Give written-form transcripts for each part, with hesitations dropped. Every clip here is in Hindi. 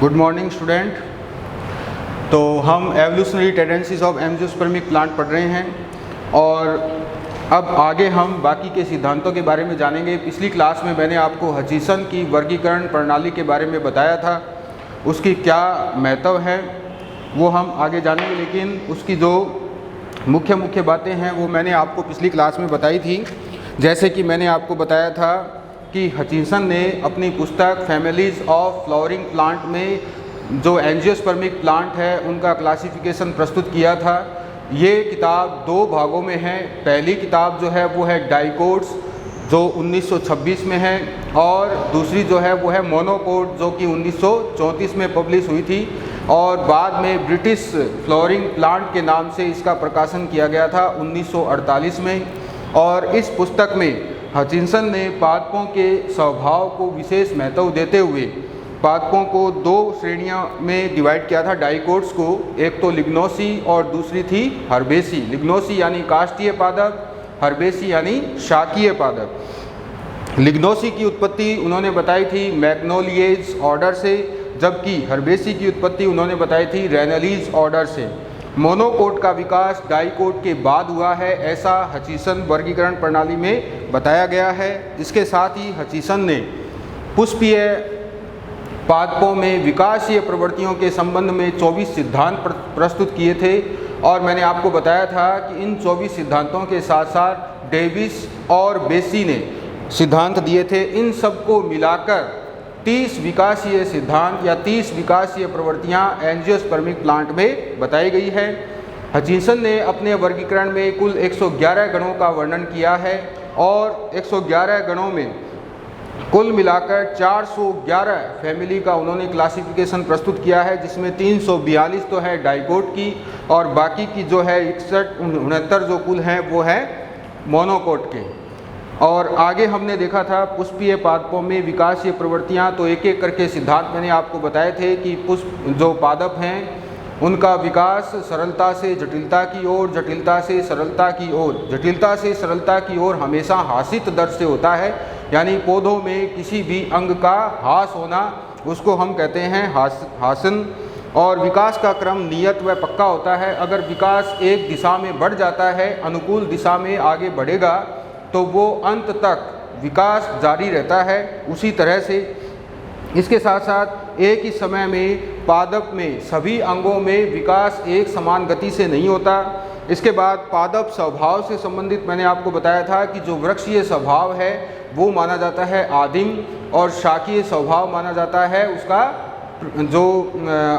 Good morning student. तो हम evolutionary tendencies of angiospermic plant पढ़ रहे हैं और अब आगे हम बाकी के सिद्धांतों के बारे में जानेंगे। पिछली क्लास में मैंने आपको हचिसन की वर्गीकरण प्रणाली के बारे में बताया था, उसकी क्या महत्व है वो हम आगे जानेंगे, लेकिन उसकी जो मुख्य बातें हैं वो मैंने आपको पिछली क्लास में बताई थी। जैसे कि मैंने आपको बताया था कि हचिसन ने अपनी पुस्तक फैमिलीज़ ऑफ फ्लावरिंग प्लांट में जो एंजियोस्पर्मिक प्लांट है उनका क्लासिफिकेशन प्रस्तुत किया था। ये किताब दो भागों में है। पहली किताब जो है वो है डाइकोट्स जो 1926 में है, और दूसरी जो है वो है मोनोकोट जो कि 1934 में पब्लिश हुई थी, और बाद में ब्रिटिश फ्लावरिंग प्लांट के नाम से इसका प्रकाशन किया गया था 1948 में। और इस पुस्तक में हचिसन ने पादपों के स्वभाव को विशेष महत्व देते हुए पादपों को दो श्रेणियों में डिवाइड किया था, डाइकोट्स को। एक तो लिग्नोसी और दूसरी थी हर्बेसी। लिग्नोसी यानी काष्ठीय पादप, हर्बेसी यानी शाकीय पादप। लिग्नोसी की उत्पत्ति उन्होंने बताई थी मैग्नोलिएज ऑर्डर से, जबकि हर्बेसी की उत्पत्ति उन्होंने बताई थी रेनलीज ऑर्डर से। मोनोकोट का विकास डाइकोट के बाद हुआ है, ऐसा हचिसन वर्गीकरण प्रणाली में बताया गया है। इसके साथ ही हचिसन ने पुष्पीय पादपों में विकासीय प्रवृत्तियों के संबंध में 24 सिद्धांत प्रस्तुत किए थे, और मैंने आपको बताया था कि इन 24 सिद्धांतों के साथ साथ डेविस और बेसी ने सिद्धांत दिए थे। इन सबको मिलाकर 30 विकासीय सिद्धांत या 30 विकासीय प्रवृत्तियाँ एंजियोस्पर्मिक प्लांट में बताई गई है। हचिसन ने अपने वर्गीकरण में कुल 111 गणों का वर्णन किया है, और 111 गणों में कुल मिलाकर 411 फैमिली का उन्होंने क्लासिफिकेशन प्रस्तुत किया है, जिसमें 342 तो है डाइकोट की, और बाकी की जो है 69 जो कुल हैं वो है मोनोकोट के। और आगे हमने देखा था पुष्पीय पादपों में विकासीय प्रवृत्तियाँ, तो एक एक करके सिद्धांत मैंने आपको बताए थे कि पुष्प जो पादप हैं उनका विकास सरलता से जटिलता की ओर, जटिलता से सरलता की ओर, जटिलता से सरलता की ओर हमेशा हासित दर से होता है। यानी पौधों में किसी भी अंग का हास होना उसको हम कहते हैं हासन। और विकास का क्रम नियत व पक्का होता है। अगर विकास एक दिशा में बढ़ जाता है, अनुकूल दिशा में आगे बढ़ेगा, तो वो अंत तक विकास जारी रहता है उसी तरह से। इसके साथ साथ एक ही समय में पादप में सभी अंगों में विकास एक समान गति से नहीं होता। इसके बाद पादप स्वभाव से संबंधित मैंने आपको बताया था कि जो वृक्षीय स्वभाव है वो माना जाता है आदिम, और शाकीय स्वभाव माना जाता है उसका जो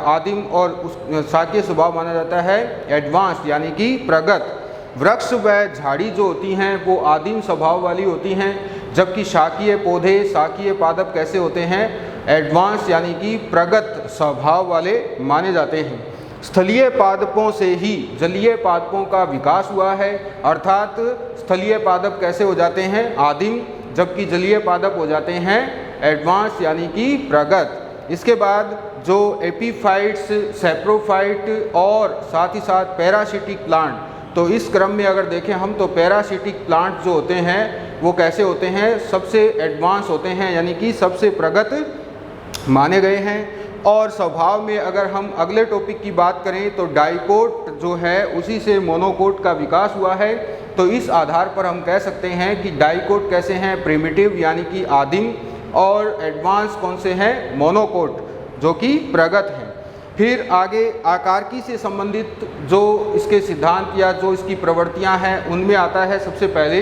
आदिम, और उस शाकीय स्वभाव माना जाता है एडवांस यानी कि प्रगत। वृक्ष व झाड़ी जो होती हैं वो आदिम स्वभाव वाली होती हैं, जबकि शाकीय पौधे, शाकीय पादप कैसे होते हैं, एडवांस यानी कि प्रगत स्वभाव वाले माने जाते हैं। स्थलीय पादपों से ही जलीय पादपों का विकास हुआ है, अर्थात स्थलीय पादप कैसे हो जाते हैं, आदिम, जबकि जलीय पादप हो जाते हैं एडवांस यानी कि प्रगत। इसके बाद जो एपीफाइट्स, सैप्रोफाइट और साथ ही साथ पैरासिटिक प्लांट, तो इस क्रम में अगर देखें हम तो पैरासिटिक प्लांट जो होते हैं वो कैसे होते हैं, सबसे एडवांस होते हैं यानी कि सबसे प्रगत माने गए हैं। और स्वभाव में अगर हम अगले टॉपिक की बात करें तो डाइकोट जो है उसी से मोनोकोट का विकास हुआ है। तो इस आधार पर हम कह सकते हैं कि डाइकोट कैसे हैं, प्रिमिटिव यानी कि आदिम, और एडवांस कौन से हैं, मोनोकोट जो कि प्रगत हैं। फिर आगे आकारिकी से संबंधित जो इसके सिद्धांत या जो इसकी प्रवृत्तियां हैं उनमें आता है सबसे पहले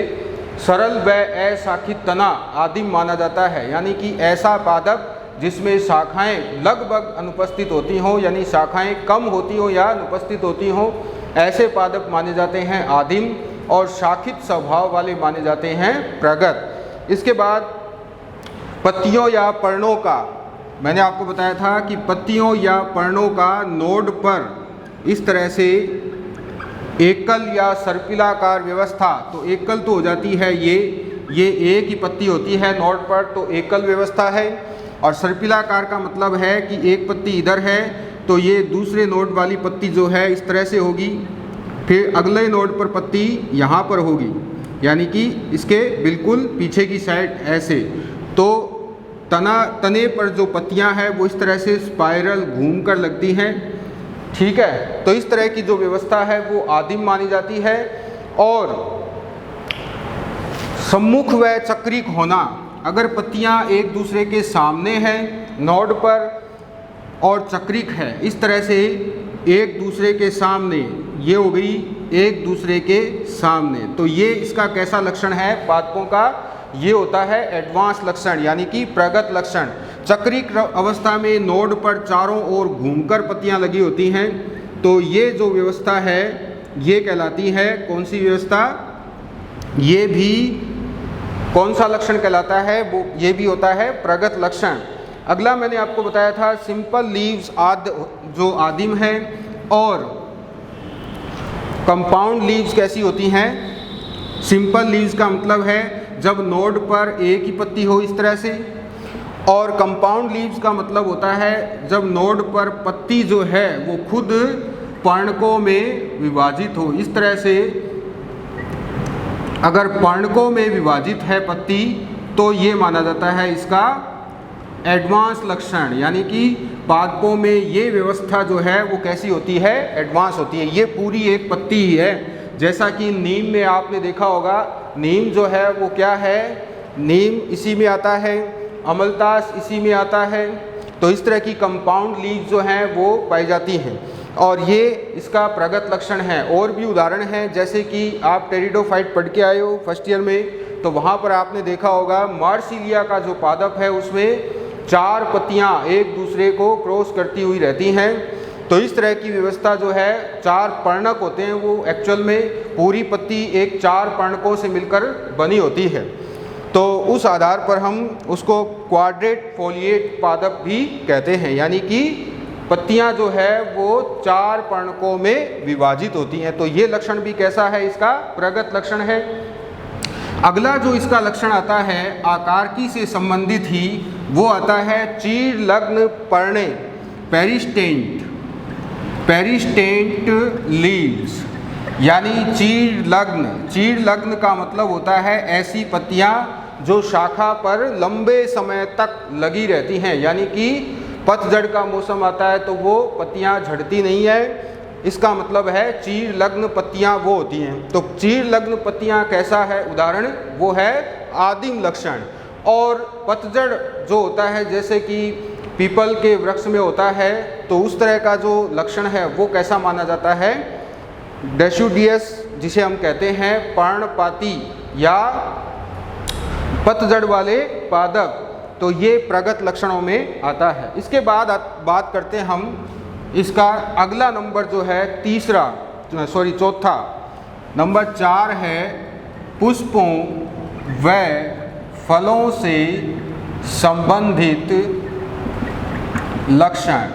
सरल व अशाखित तना आदिम माना जाता है, यानी कि ऐसा पादप जिसमें शाखाएं लगभग अनुपस्थित होती हों, यानी शाखाएं कम होती हों या अनुपस्थित होती हों, ऐसे पादप माने जाते हैं आदिम, और शाखित स्वभाव वाले माने जाते हैं प्रगत। इसके बाद पत्तियों या पर्णों का मैंने आपको बताया था कि पत्तियों या पर्णों का नोड पर इस तरह से एकल या सर्पिलाकार व्यवस्था, तो एकल तो हो जाती है ये एक ही पत्ती होती है नोड पर, तो एकल व्यवस्था है। और सर्पिलाकार का मतलब है कि एक पत्ती इधर है तो ये दूसरे नोड वाली पत्ती जो है इस तरह से होगी, फिर अगले नोड पर पत्ती यहाँ पर होगी, यानी कि इसके बिल्कुल पीछे की साइड ऐसे। तो तने पर जो पत्तियां हैं वो इस तरह से स्पाइरल घूमकर लगती हैं। ठीक है, तो इस तरह की जो व्यवस्था है वो आदिम मानी जाती है। और सम्मुख व चक्रिक होना, अगर पत्तियां एक दूसरे के सामने हैं नोड पर और चक्रिक है इस तरह से एक दूसरे के सामने, ये हो गई एक दूसरे के सामने, तो ये इसका कैसा लक्षण है पादपों का? ये होता है एडवांस लक्षण यानी कि प्रगत लक्षण। चक्रिक अवस्था में नोड पर चारों ओर घूमकर पत्तियां लगी होती हैं, तो ये जो व्यवस्था है ये कहलाती है कौन सी व्यवस्था? ये भी कौन सा लक्षण कहलाता है? वो ये भी होता है प्रगत लक्षण। अगला मैंने आपको बताया था सिंपल लीव्स जो आदिम है, और कंपाउंड लीव्स कैसी होती हैं? सिंपल लीव्स का मतलब है जब नोड पर एक ही पत्ती हो इस तरह से, और कंपाउंड लीव्स का मतलब होता है जब नोड पर पत्ती जो है वो खुद पर्णकों में विभाजित हो इस तरह से। अगर पर्णकों में विभाजित है पत्ती तो ये माना जाता है इसका एडवांस लक्षण, यानी कि पादपों में ये व्यवस्था जो है वो कैसी होती है? एडवांस होती है। ये पूरी एक पत्ती ही है, जैसा कि नीम में आपने देखा होगा, नीम जो है वो क्या है? नीम इसी में आता है, अमलतास इसी में आता है। तो इस तरह की कंपाउंड लीव जो हैं वो पाई जाती हैं, और ये इसका प्रगत लक्षण है। और भी उदाहरण हैं, जैसे कि आप टेरिडोफाइट पढ़ के आए हो फर्स्ट ईयर में, तो वहाँ पर आपने देखा होगा मार्सिलिया का जो पादप है उसमें 4 पत्तियाँ एक दूसरे को क्रॉस करती हुई रहती हैं। तो इस तरह की व्यवस्था जो है 4 पर्णक होते हैं, वो एक्चुअल में पूरी पत्ती एक 4 पर्णकों से मिलकर बनी होती है। तो उस आधार पर हम उसको क्वाड्रेट फोलिएट पादप भी कहते हैं, यानी कि पत्तियां जो है वो 4 पर्णकों में विभाजित होती हैं। तो ये लक्षण भी कैसा है? इसका प्रगत लक्षण है। अगला जो इसका लक्षण आता है आकारकी से संबंधित ही, वो आता है चीर लग्न पर्णे, पेरिस्टेंट लीव्स, यानी चीर लग्न। चीर लग्न का मतलब होता है ऐसी पत्तियां जो शाखा पर लंबे समय तक लगी रहती हैं, यानी कि पतझड़ का मौसम आता है तो वो पत्तियां झड़ती नहीं है, इसका मतलब है चीर लग्न पत्तियां वो होती हैं। तो चीर लग्न पत्तियां कैसा है उदाहरण? वो है आदिम लक्षण। और पतझड़ जो होता है जैसे कि पीपल के वृक्ष में होता है, तो उस तरह का जो लक्षण है वो कैसा माना जाता है? डेशुडियस, जिसे हम कहते हैं पर्णपाती या पतझड़ वाले पादप, तो ये प्रगत लक्षणों में आता है। इसके बाद बात करते हैं हम इसका अगला नंबर जो है चौथा नंबर 4 है पुष्पों व फलों से संबंधित लक्षण।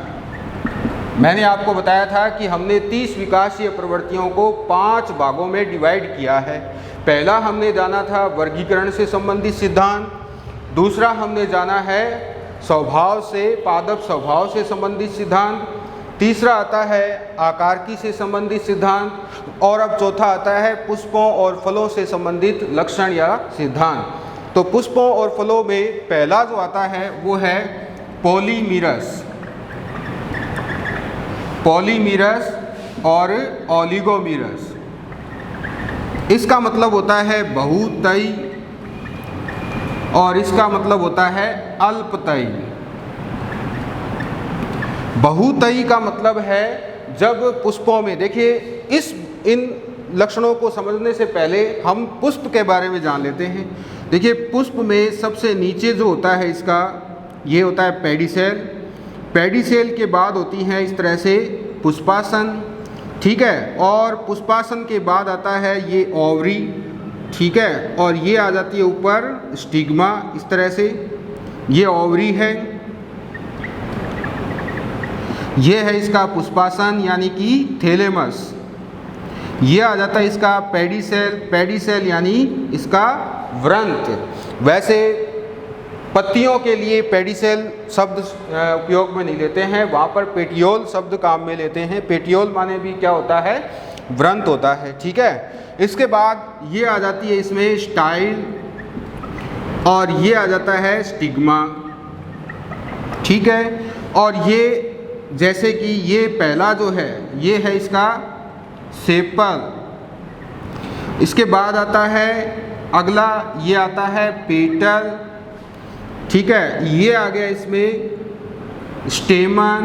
मैंने आपको बताया था कि हमने 30 विकासीय प्रवृत्तियों को 5 भागों में डिवाइड किया है। पहला हमने जाना था वर्गीकरण से संबंधित सिद्धांत, दूसरा हमने जाना है पादप स्वभाव से संबंधित सिद्धांत, तीसरा आता है आकारकी से संबंधित सिद्धांत, और अब चौथा आता है पुष्पों और फलों से संबंधित लक्षण या सिद्धांत। तो पुष्पों और फलों में पहला जो आता है वो है पॉलीमीरस और ओलिगोमीरस। इसका मतलब होता है बहुतई और इसका मतलब होता है अल्पतई। बहुतई का मतलब है जब पुष्पों में, देखिए इन लक्षणों को समझने से पहले हम पुष्प के बारे में जान लेते हैं। देखिए पुष्प में सबसे नीचे जो होता है इसका, ये होता है पेडिसेल। पेडिसेल के बाद होती है इस तरह से पुष्पासन, ठीक है, और पुष्पासन के बाद आता है ये ओवरी, ठीक है, और ये आ जाती है ऊपर स्टिग्मा, इस तरह से ये ओवरी है, ये है इसका पुष्पासन यानी कि थैलेमस। ये आ जाता है इसका पेडिसेल यानी इसका व्रंत। वैसे पत्तियों के लिए पेडिसेल शब्द उपयोग में नहीं लेते हैं, वहाँ पर पेटियोल शब्द काम में लेते हैं। पेटियोल माने भी क्या होता है? व्रंत होता है, ठीक है। इसके बाद ये आ जाती है इसमें स्टाइल, और ये आ जाता है स्टिग्मा, ठीक है। और ये जैसे कि ये पहला जो है ये है इसका सेपल, इसके बाद आता है अगला, ये आता है पेटल, ठीक है। ये आ गया इसमें स्टेमन,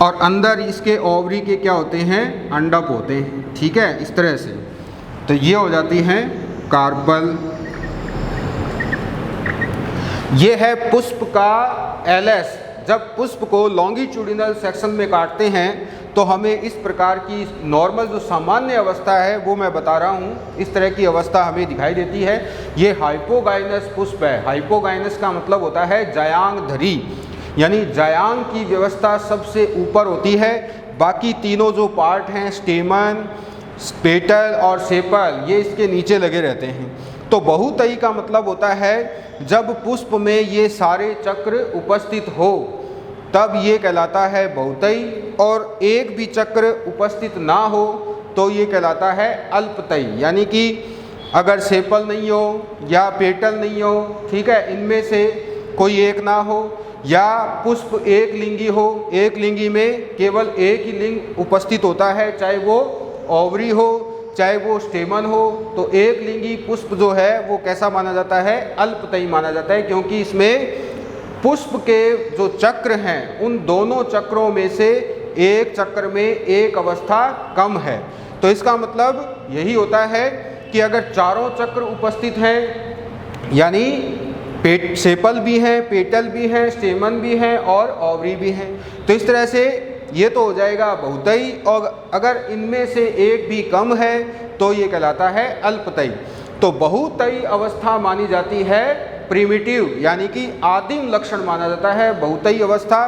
और अंदर इसके ओवरी के क्या होते हैं, अंडक होते हैं, ठीक है, इस तरह से। तो ये हो जाती हैं कार्पल। ये है पुष्प का एलएस। जब पुष्प को लॉन्गिट्यूडिनल सेक्शन में काटते हैं तो हमें इस प्रकार की नॉर्मल जो सामान्य अवस्था है वो मैं बता रहा हूँ, इस तरह की अवस्था हमें दिखाई देती है। ये हाइपोगाइनस पुष्प है। हाइपोगाइनस का मतलब होता है जयांग धरी, यानी जयांग की व्यवस्था सबसे ऊपर होती है। बाकी तीनों जो पार्ट हैं स्टेमन, पेटल और सेपल, ये इसके नीचे लगे रहते हैं। तो बहुतई का मतलब होता है जब पुष्प में ये सारे चक्र उपस्थित हो तब ये कहलाता है बहुतई, और एक भी चक्र उपस्थित ना हो तो ये कहलाता है अल्पतई। यानी कि अगर सेपल नहीं हो या पेटल नहीं हो, ठीक है, इनमें से कोई एक ना हो, या पुष्प एक लिंगी हो, एक लिंगी में केवल एक ही लिंग उपस्थित होता है, चाहे वो ओवरी हो चाहे वो स्टेमन हो, तो एक लिंगी पुष्प जो है वो कैसा माना जाता है, अल्पतई माना जाता है, क्योंकि इसमें पुष्प के जो चक्र हैं उन दोनों चक्रों में से एक चक्र में एक अवस्था कम है। तो इसका मतलब यही होता है कि अगर चारों चक्र उपस्थित हैं, यानी सेपल भी हैं, पेटल भी हैं, स्टेमन भी हैं और ओवरी भी हैं, तो इस तरह से ये तो हो जाएगा बहुतई, और अगर इनमें से एक भी कम है तो ये कहलाता है अल्पतई। तो बहुतई अवस्था मानी जाती है प्रिमिटिव, यानी कि आदिम लक्षण माना जाता है बहुतई अवस्था।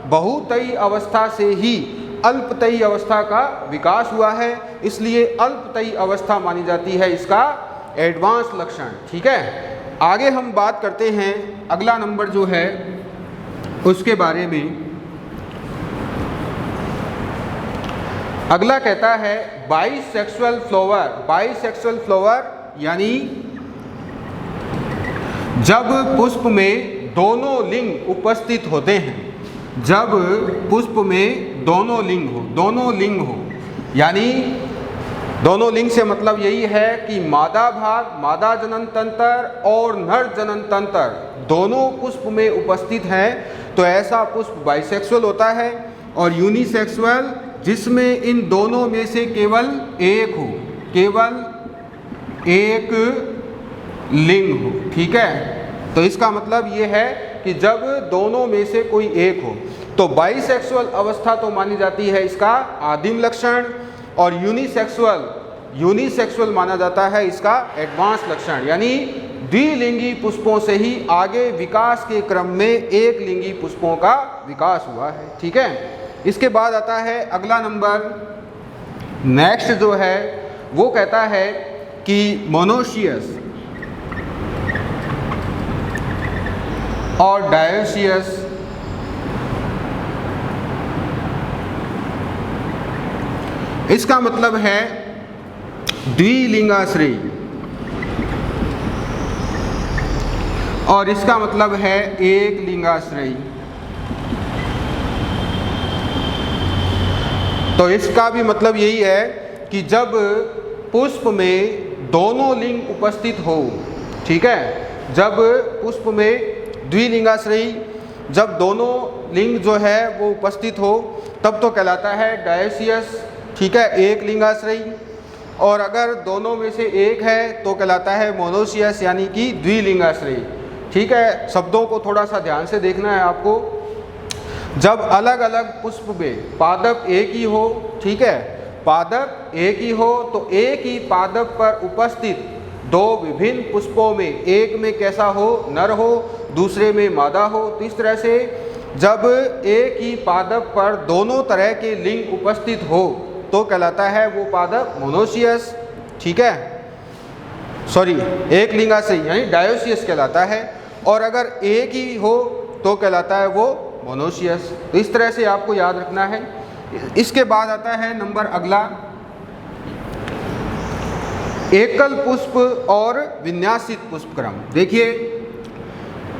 बहुतई अवस्था से ही अल्पतई अवस्था का विकास हुआ है, इसलिए अल्पतई अवस्था मानी जाती है इसका एडवांस लक्षण, ठीक है। आगे हम बात करते हैं अगला नंबर जो है उसके बारे में। अगला कहता है बाइसेक्सुअल फ्लावर। बाइसेक्सुअल फ्लावर यानी जब पुष्प में दोनों लिंग उपस्थित होते हैं, जब पुष्प में दोनों लिंग हो, यानी दोनों लिंग से मतलब यही है कि मादा भाग, मादा जनन तंत्र और नर जनन तंत्र दोनों पुष्प में उपस्थित हैं, तो ऐसा पुष्प बाइसेक्सुअल होता है। और यूनिसेक्सुअल जिसमें इन दोनों में से केवल एक हो, केवल एक लिंग हो, ठीक है। तो इसका मतलब ये है कि जब दोनों में से कोई एक हो तो बाइसेक्सुअल अवस्था तो मानी जाती है इसका आदिम लक्षण, और यूनिसेक्सुअल माना जाता है इसका एडवांस लक्षण, यानी द्विलिंगी पुष्पों से ही आगे विकास के क्रम में एक लिंगी पुष्पों का विकास हुआ है, ठीक है। इसके बाद आता है अगला नंबर, नेक्स्ट जो है वो कहता है कि मोनोशियस और डायोसियस। इसका मतलब है द्विलिंगाश्रयी, और इसका मतलब है एक लिंगाश्रयी। तो इसका भी मतलब यही है कि जब पुष्प में दोनों लिंग उपस्थित हो, ठीक है, जब पुष्प में द्विलिंगाश्रयी, जब दोनों लिंग जो है वो उपस्थित हो तब तो कहलाता है डायोसियस, ठीक है, एक लिंगाश्रयी। और अगर दोनों में से एक है तो कहलाता है मोनोशियस, यानी कि द्विलिंगाश्रयी, ठीक है। शब्दों को थोड़ा सा ध्यान से देखना है आपको। जब अलग अलग पुष्प में पादप एक ही हो, ठीक है, पादप एक ही हो, तो एक ही पादप पर उपस्थित दो विभिन्न पुष्पों में एक में कैसा हो, नर हो, दूसरे में मादा हो। तो इस तरह से जब एक ही पादप पर दोनों तरह के लिंग उपस्थित हो तो कहलाता है वो पादप मोनोशियस, ठीक है, सॉरी एक लिंगाश्रयी यानी डायोसियस कहलाता है। और अगर एक ही हो तो कहलाता है वो मोनोशियस। तो इस तरह से आपको याद रखना है। इसके बाद आता है नंबर अगला, एकल पुष्प और विन्यासित पुष्प क्रम। देखिए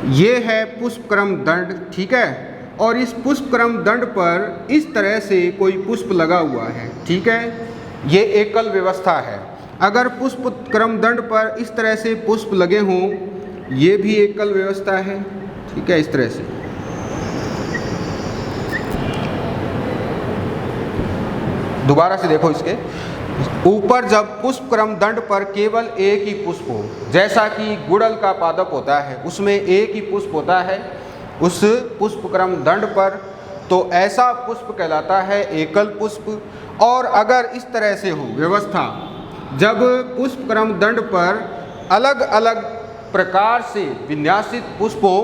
ये है पुष्पक्रम दंड, ठीक है। और इस पुष्पक्रम दंड पर इस तरह से कोई पुष्प लगा हुआ है, ठीक है। ये एकल व्यवस्था है। अगर पुष्पक्रम दंड पर इस तरह से पुष्प लगे हों, ये भी एकल व्यवस्था है, ठीक है। इस तरह से दोबारा से देखो, इसके ऊपर जब पुष्पक्रम दंड पर केवल एक ही पुष्प हो, जैसा कि गुड़ल का पादप होता है उसमें एक ही पुष्प होता है उस पुष्पक्रम दंड पर, तो ऐसा पुष्प कहलाता है एकल पुष्प। और अगर इस तरह से हो व्यवस्था, जब पुष्पक्रम दंड पर अलग अलग प्रकार से विन्यासित पुष्प हो,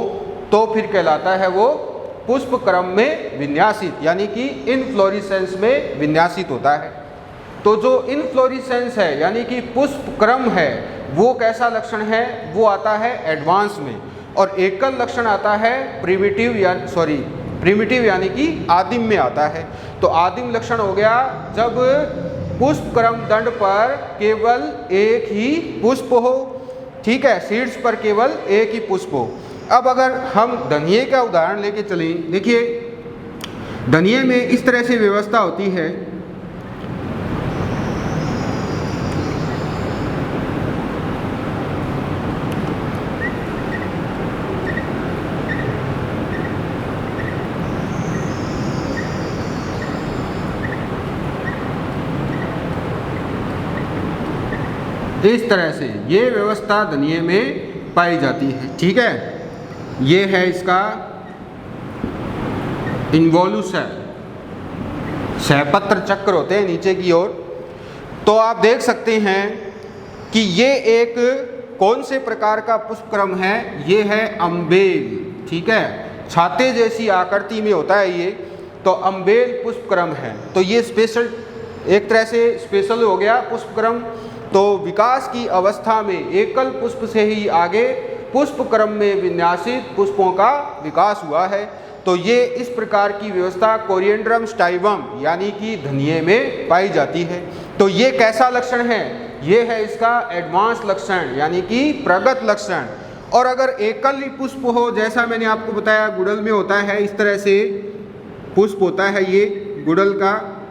तो फिर कहलाता है वो पुष्पक्रम में विन्यासित, यानी कि इनफ्लोरेसेंस में विन्यासित होता है। तो जो इनफ्लोरेसेंस है यानी कि पुष्पक्रम है, वो कैसा लक्षण है, वो आता है एडवांस में। और एकल लक्षण आता है प्रिमिटिव यानी कि आदिम में आता है। तो आदिम लक्षण हो गया जब पुष्पक्रम दंड पर केवल एक ही पुष्प हो, ठीक है, सीड्स पर केवल एक ही पुष्प हो। अब अगर हम धनिये का उदाहरण लेके चलें, देखिए धनिये में इस तरह से व्यवस्था होती है, इस तरह से ये व्यवस्था धनिये में पाई जाती है, ठीक है। ये है इसका इन्वोल्यूशन, सहपत्र चक्र होते हैं नीचे की ओर। तो आप देख सकते हैं कि ये एक कौन से प्रकार का पुष्पक्रम है, ये है अम्बेल, ठीक है। छाते जैसी आकृति में होता है ये, तो अम्बेल पुष्पक्रम है। तो ये स्पेशल, एक तरह से स्पेशल हो गया पुष्पक्रम। तो विकास की अवस्था में एकल पुष्प से ही आगे पुष्पक्रम में विन्यासित पुष्पों का विकास हुआ है। तो ये इस प्रकार की व्यवस्था कोरिएंड्रम स्टाइवम यानी कि धनिये में पाई जाती है। तो ये कैसा लक्षण है, ये है इसका एडवांस लक्षण यानी कि प्रगत लक्षण। और अगर एकल ही पुष्प हो, जैसा मैंने आपको बताया गुड़ल में होता है, इस तरह से पुष्प होता है ये गुड़ल का,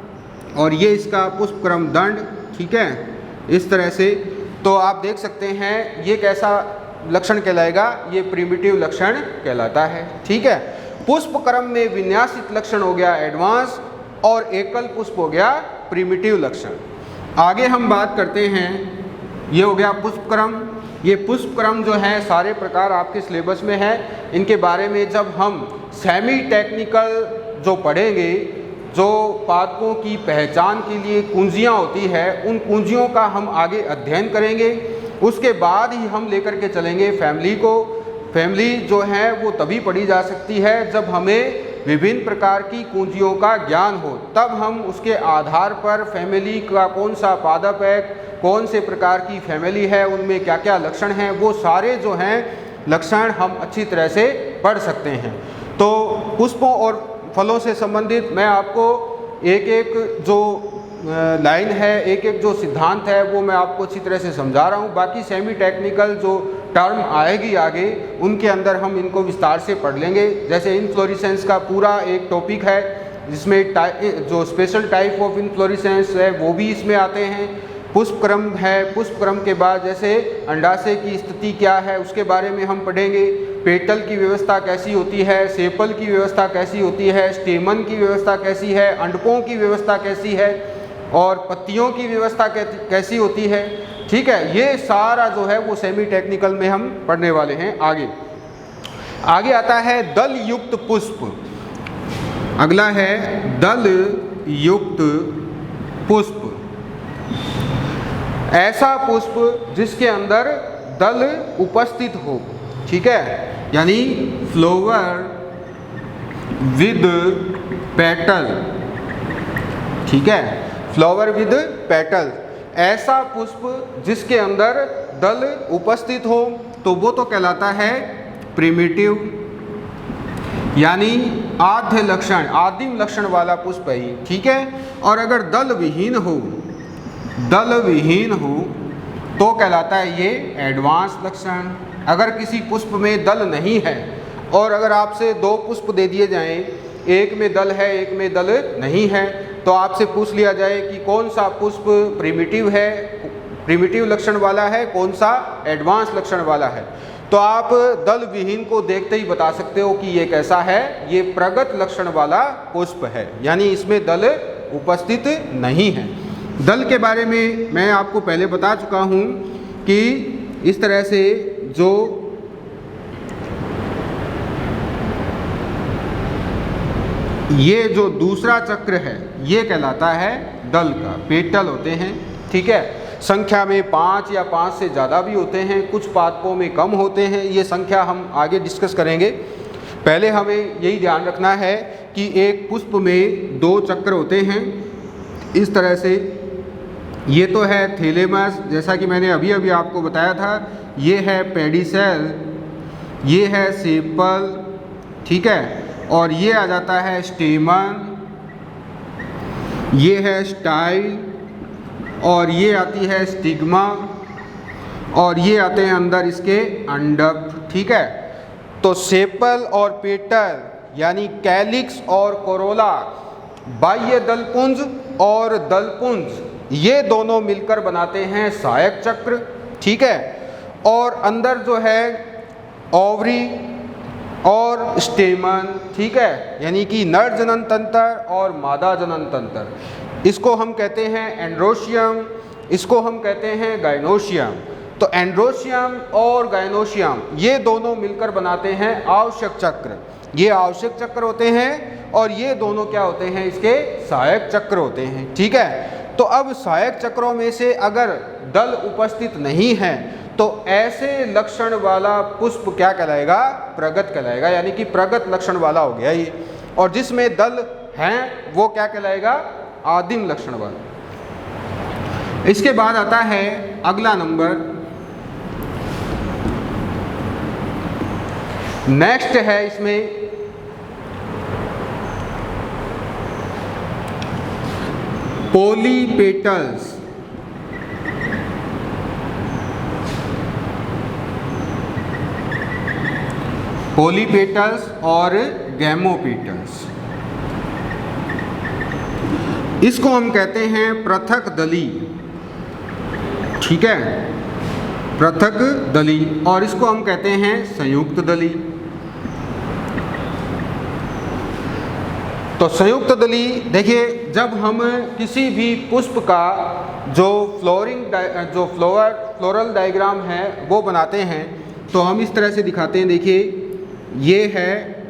और ये इसका पुष्पक्रम दंड, ठीक है, इस तरह से। तो आप देख सकते हैं ये कैसा लक्षण कहलाएगा, ये प्रिमिटिव लक्षण कहलाता है, ठीक है। पुष्पक्रम में विन्यासित लक्षण हो गया एडवांस, और एकल पुष्प हो गया प्रिमिटिव लक्षण। आगे हम बात करते हैं, ये हो गया पुष्पक्रम। ये पुष्पक्रम जो है सारे प्रकार आपके सिलेबस में है। इनके बारे में जब हम सेमी टेक्निकल जो पढ़ेंगे, जो पादपों की पहचान के लिए कुंजियाँ होती है, उन कुंजियों का हम आगे अध्ययन करेंगे। उसके बाद ही हम लेकर के चलेंगे फैमिली को। फैमिली जो है वो तभी पढ़ी जा सकती है जब हमें विभिन्न प्रकार की कुंजियों का ज्ञान हो, तब हम उसके आधार पर फैमिली का कौन सा पादप है, कौन से प्रकार की फैमिली है, उनमें क्या क्या लक्षण हैं, वो सारे जो हैं लक्षण हम अच्छी तरह से पढ़ सकते हैं। तो पुष्पों और फलों से संबंधित मैं आपको एक एक जो लाइन है, एक एक जो सिद्धांत है, वो मैं आपको अच्छी तरह से समझा रहा हूँ। बाकी सेमी टेक्निकल जो टर्म आएगी आगे, उनके अंदर हम इनको विस्तार से पढ़ लेंगे। जैसे इनफ्लोरेसेंस का पूरा एक टॉपिक है, जिसमें जो स्पेशल टाइप ऑफ इनफ्लोरेसेंस है वो भी इसमें आते हैं। पुष्पक्रम है, पुष्पक्रम के बाद जैसे अंडाशय की स्थिति क्या है उसके बारे में हम पढ़ेंगे। पेटल की व्यवस्था कैसी होती है, सेपल की व्यवस्था कैसी होती है, स्टेमन की व्यवस्था कैसी है, अंडकों की व्यवस्था कैसी है, और पत्तियों की व्यवस्था कैसी होती है, ठीक है। ये सारा जो है वो सेमी टेक्निकल में हम पढ़ने वाले हैं। आगे आता है दल युक्त पुष्प। अगला है दल युक्त पुष्प। ऐसा पुष्प जिसके अंदर दल उपस्थित हो, ठीक है, यानी फ्लावर विद पेटल, ठीक है, फ्लावर विद पेटल। ऐसा पुष्प जिसके अंदर दल उपस्थित हो, तो वो तो कहलाता है प्रिमिटिव, यानी आद्य लक्षण, आदिम लक्षण वाला पुष्प है, ठीक है। और अगर दल विहीन हो तो कहलाता है ये एडवांस लक्षण, अगर किसी पुष्प में दल नहीं है और अगर आपसे दो पुष्प दे दिए जाएं, एक में दल है एक में दल नहीं है, तो आपसे पूछ लिया जाए कि कौन सा पुष्प प्रिमिटिव है, प्रिमिटिव लक्षण वाला है, कौन सा एडवांस लक्षण वाला है, तो आप दल विहीन को देखते ही बता सकते हो कि ये कैसा है, ये प्रगत लक्षण वाला पुष्प है, यानी इसमें दल उपस्थित नहीं है। दल के बारे में मैं आपको पहले बता चुका हूँ कि इस तरह से जो ये जो दूसरा चक्र है ये कहलाता है दल का, पेटल होते हैं, ठीक है। संख्या में 5 या 5 से ज़्यादा भी होते हैं, कुछ पादपों में कम होते हैं, ये संख्या हम आगे डिस्कस करेंगे। पहले हमें यही ध्यान रखना है कि एक पुष्प में 2 चक्र होते हैं इस तरह से। ये तो है थैलेमस, जैसा कि मैंने अभी अभी आपको बताया था, ये है पेडिसेल, ये है सेपल, ठीक है, और ये आ जाता है स्टेमन, ये है स्टाइल, और ये आती है स्टिग्मा, और ये आते हैं अंदर इसके अंडक, ठीक है। तो सेपल और पेटल यानी कैलिक्स और कोरोला, बाह्य दलपुंज और दलपुंज, ये दोनों मिलकर बनाते हैं सहायक चक्र, ठीक है। और अंदर जो है ओवरी और स्टेमन, ठीक है, यानी कि नर जनन तंत्र और मादा जनन तंत्र, इसको हम कहते हैं एंड्रोशियम, इसको हम कहते हैं गायनोशियम। तो एंड्रोशियम और गायनोशियम ये दोनों मिलकर बनाते हैं आवश्यक चक्र, ये आवश्यक चक्र होते हैं, और ये दोनों क्या होते हैं, इसके सहायक चक्र होते हैं, ठीक है। तो अब सहायक चक्रों में से अगर दल उपस्थित नहीं है तो ऐसे लक्षण वाला पुष्प क्या कहलाएगा, प्रगत कहलाएगा, यानी कि प्रगत लक्षण वाला हो गया ये। और जिसमें दल हैं वो क्या कहलाएगा, आदिम लक्षण वाला। इसके बाद आता है अगला नंबर, नेक्स्ट है इसमें पॉलीपेटल्स। पॉलीपेटल्स और गैमोपेटल्स, इसको हम कहते हैं पृथक दली, ठीक है, पृथक दली, और इसको हम कहते हैं संयुक्त दली। तो संयुक्त दली, देखिए जब हम किसी भी पुष्प का जो फ्लोरल डायग्राम है वो बनाते हैं तो हम इस तरह से दिखाते हैं। देखिए ये है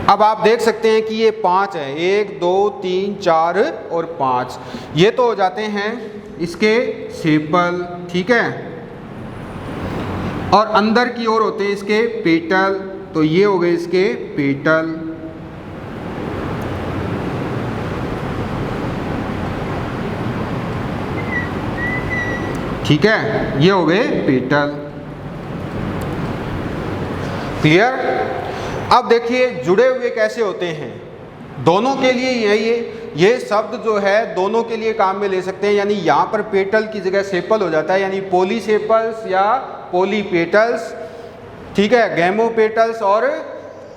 अब आप देख सकते हैं कि ये 5 है, 1 2 3 4 और 5, ये तो हो जाते हैं इसके सेपल, ठीक है, और अंदर की ओर होते हैं इसके पेटल, तो ये हो गए इसके पेटल, ठीक है, ये हो गए पेटल। क्लियर। अब देखिए जुड़े हुए कैसे होते हैं, दोनों के लिए यही है, ये शब्द जो है दोनों के लिए काम में ले सकते हैं, यानी यहाँ पर पेटल की जगह सेपल हो जाता है, यानी पॉलीसेपल्स या पॉलीपेटल्स, ठीक है, गैमोपेटल्स और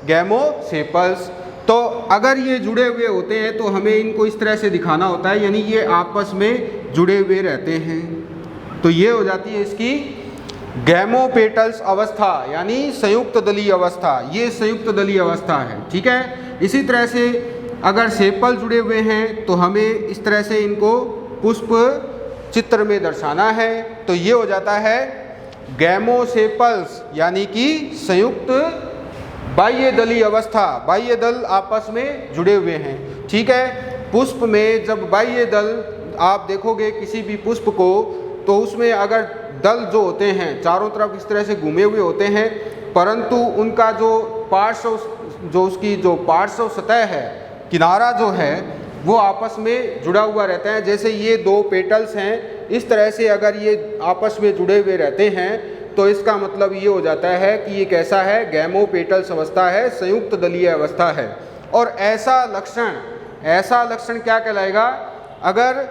गैमोसेपल्स। तो अगर ये जुड़े हुए होते हैं तो हमें इनको इस तरह से दिखाना होता है, यानी ये आपस में जुड़े हुए रहते हैं, तो ये हो जाती है इसकी गैमोपेटल्स अवस्था, यानी संयुक्त दली अवस्था, ये संयुक्त दली अवस्था है, ठीक है। इसी तरह से अगर सेपल जुड़े हुए हैं तो हमें इस तरह से इनको पुष्प चित्र में दर्शाना है, तो ये हो जाता है गैमोसेपल्स, यानी कि संयुक्त बाह्य दली अवस्था, बाह्य दल आपस में जुड़े हुए हैं, ठीक है। पुष्प में जब बाह्य दल आप देखोगे किसी भी पुष्प को, तो उसमें अगर दल जो होते हैं चारों तरफ इस तरह से घूमे हुए होते हैं, परंतु उनका जो पार्श्व, जो उसकी जो पार्श्व सतह है, किनारा जो है, वो आपस में जुड़ा हुआ रहता है। जैसे ये 2 पेटल्स हैं, इस तरह से अगर ये आपस में जुड़े हुए रहते हैं तो इसका मतलब ये हो जाता है कि ये कैसा है, गैमोपेटल्स अवस्था है, संयुक्त दलीय अवस्था है, और ऐसा लक्षण क्या कहलाएगा? अगर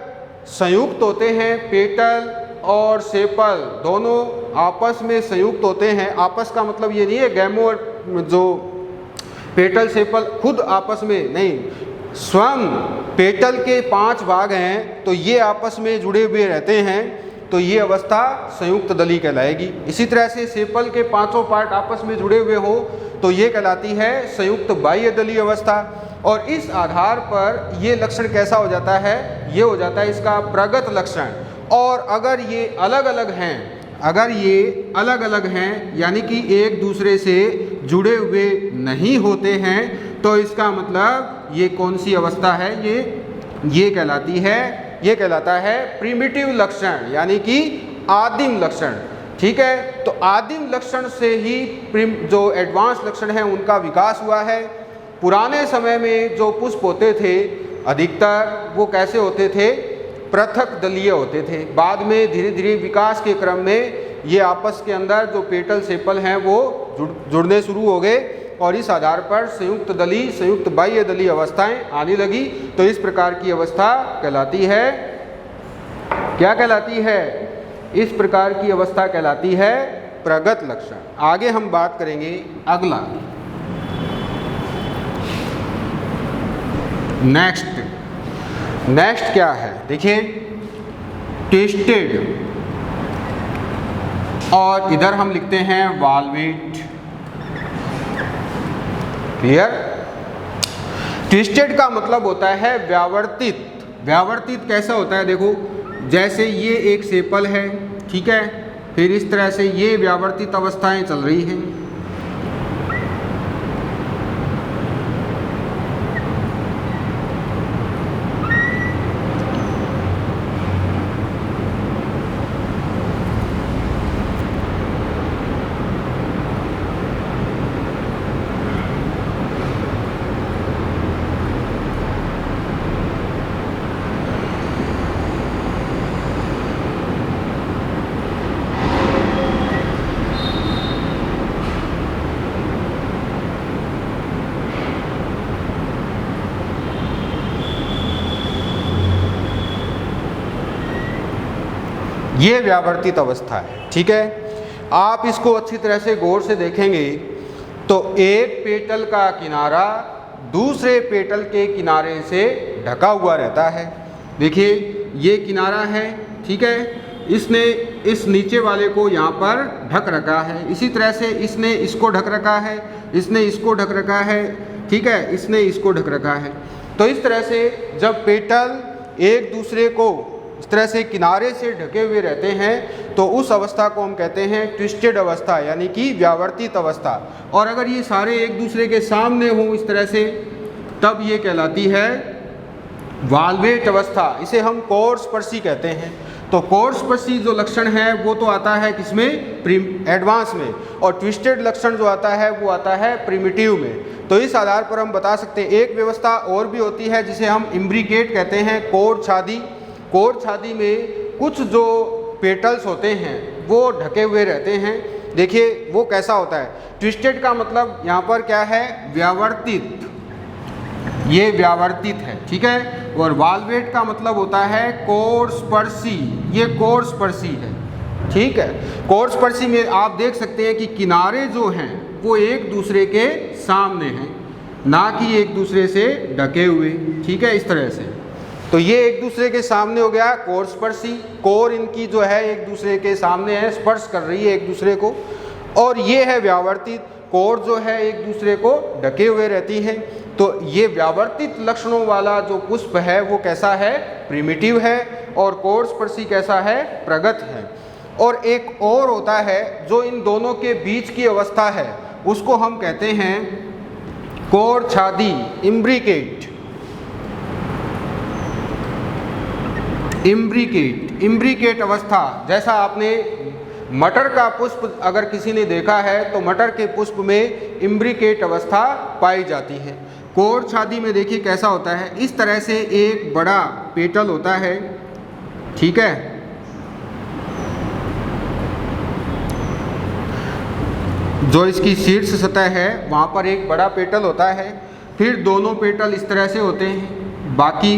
संयुक्त होते हैं, पेटल और सेपल दोनों आपस में संयुक्त होते हैं, आपस का मतलब ये नहीं है गैमो और जो पेटल सेपल खुद आपस में नहीं, स्वयं पेटल के 5 भाग हैं तो ये आपस में जुड़े हुए रहते हैं, तो ये अवस्था संयुक्त दली कहलाएगी। इसी तरह से सेपल के 5 पार्ट आपस में जुड़े हुए हो तो ये कहलाती है संयुक्त बाह्य दलीय अवस्था। और इस आधार पर ये लक्षण कैसा हो जाता है? ये हो जाता है इसका प्रगत लक्षण। और अगर ये अलग अलग हैं यानी कि एक दूसरे से जुड़े हुए नहीं होते हैं तो इसका मतलब ये कौन सी अवस्था है? ये कहलाता है प्रिमिटिव लक्षण यानी कि आदिम लक्षण। ठीक है, तो आदिम लक्षण से ही जो एडवांस लक्षण है उनका विकास हुआ है। पुराने समय में जो पुष्प होते थे अधिकतर वो कैसे होते थे? पृथक दलीय होते थे। बाद में धीरे धीरे विकास के क्रम में ये आपस के अंदर जो पेटल सेपल हैं वो जुड़ने शुरू हो गए और इस आधार पर संयुक्त दली, संयुक्त बाह्य दलीय अवस्थाएं आने लगी। तो इस प्रकार की अवस्था कहलाती है, क्या कहलाती है? इस प्रकार की अवस्था कहलाती है प्रगत लक्षण। आगे हम बात करेंगे अगला, नेक्स्ट क्या है? देखिए, ट्विस्टेड और इधर हम लिखते हैं वाल्वेट। क्लियर? ट्विस्टेड का मतलब होता है व्यावर्तित। व्यावर्तित कैसा होता है? देखो, जैसे ये एक सेपल है, ठीक है, फिर इस तरह से ये व्यावर्तित अवस्थाएं चल रही हैं। ये व्यावर्तित अवस्था है। ठीक है, आप इसको अच्छी तरह से गौर से देखेंगे तो एक पेटल का किनारा दूसरे पेटल के किनारे से ढका हुआ रहता है। देखिए, ये किनारा है, ठीक है, इसने इस नीचे वाले को यहाँ पर ढक रखा है। इसी तरह से इसने इसको ढक रखा है, इसने इसको ढक रखा है, ठीक है, इसने इसको ढक रखा है। तो इस तरह से जब पेटल एक दूसरे को इस तरह से किनारे से ढके हुए रहते हैं तो उस अवस्था को हम कहते हैं ट्विस्टेड अवस्था यानी कि व्यावर्तित अवस्था। और अगर ये सारे एक दूसरे के सामने हों इस तरह से, तब ये कहलाती है वाल्वेट अवस्था। इसे हम कोरस्पर्शी कहते हैं। तो कोरस्पर्शी जो लक्षण है वो तो आता है किसमें? एडवांस में। और ट्विस्टेड लक्षण जो आता है वो आता है प्रिमिटिव में। तो इस आधार पर हम बता सकते हैं एक व्यवस्था और भी होती है जिसे हम इम्ब्रिकेट कहते हैं, कोर छादी। कोर छादी में कुछ जो पेटल्स होते हैं वो ढके हुए रहते हैं। देखिए वो कैसा होता है? ट्विस्टेड का मतलब यहाँ पर क्या है? व्यावर्तित, ये व्यावर्तित है, ठीक है। और वाल्वेट का मतलब होता है कोरस्पर्शी, ये कोरस्पर्शी है, ठीक है। कोरस्पर्शी में आप देख सकते हैं कि किनारे जो हैं वो एक दूसरे के सामने हैं, ना कि एक दूसरे से ढके हुए, ठीक है, इस तरह से। तो ये एक दूसरे के सामने हो गया कोरस्पर्शी। कोर इनकी जो है एक दूसरे के सामने है, स्पर्श कर रही है एक दूसरे को। और ये है व्यावर्तित, कोर जो है एक दूसरे को ढके हुए रहती हैं। तो ये व्यावर्तित लक्षणों वाला जो पुष्प है वो कैसा है? प्रिमिटिव है। और कोरस्पर्शी कैसा है? प्रगत है। और एक और होता है जो इन दोनों के बीच की अवस्था है, उसको हम कहते हैं कोर छादी, इम्ब्रिकेट। इम्ब्रिकेट अवस्था, जैसा आपने मटर का पुष्प अगर किसी ने देखा है तो मटर के पुष्प में इम्ब्रिकेट अवस्था पाई जाती है। कोर छादी में देखिए कैसा होता है, इस तरह से एक बड़ा पेटल होता है, ठीक है, जो इसकी शीर्ष सतह है वहाँ पर एक बड़ा पेटल होता है। फिर दोनों पेटल इस तरह से होते हैं, बाकी